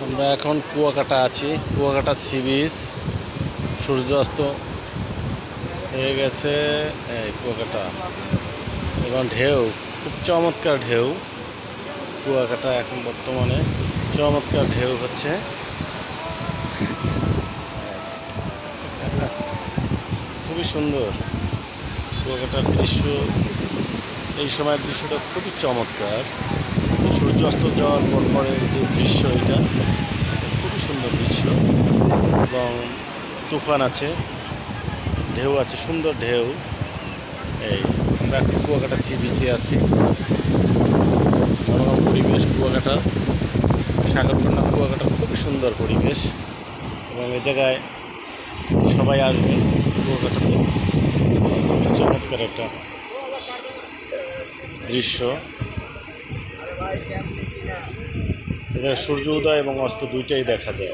আমরা এখন কুয়াকাটা আছি, কুয়াকাটা সি বিচ। সূর্য অস্ত হয়ে গেছে এই কুয়াকাটা, এবং ঢেউ খুব চমৎকার ঢেউ। কুয়াকাটা এখন বর্তমানে চমৎকার ঢেউ হচ্ছে। খুবই সুন্দর কুয়াকাটার দৃশ্য। এই সময়ের দৃশ্যটা খুবই চমৎকার। সূর্য অস্ত যাওয়ার পরের যে দৃশ্য, এটা খুবই সুন্দর দৃশ্য। এবং তুফান আছে, ঢেউ আছে, সুন্দর ঢেউ। এই আমরা কুয়াকাটা সি বিচে আছি। মনোরম পরিবেশ কুয়াকাটা, সাগরকন্যা কুয়াকাটা খুবই সুন্দর পরিবেশ। এবং এই জায়গায় সবাই আসবে কুয়াকাটাতে। চমৎকার একটা দৃশ্য। এ জায়গায় সূর্য উদয় এবং অস্ত দুইটাই দেখা যায়।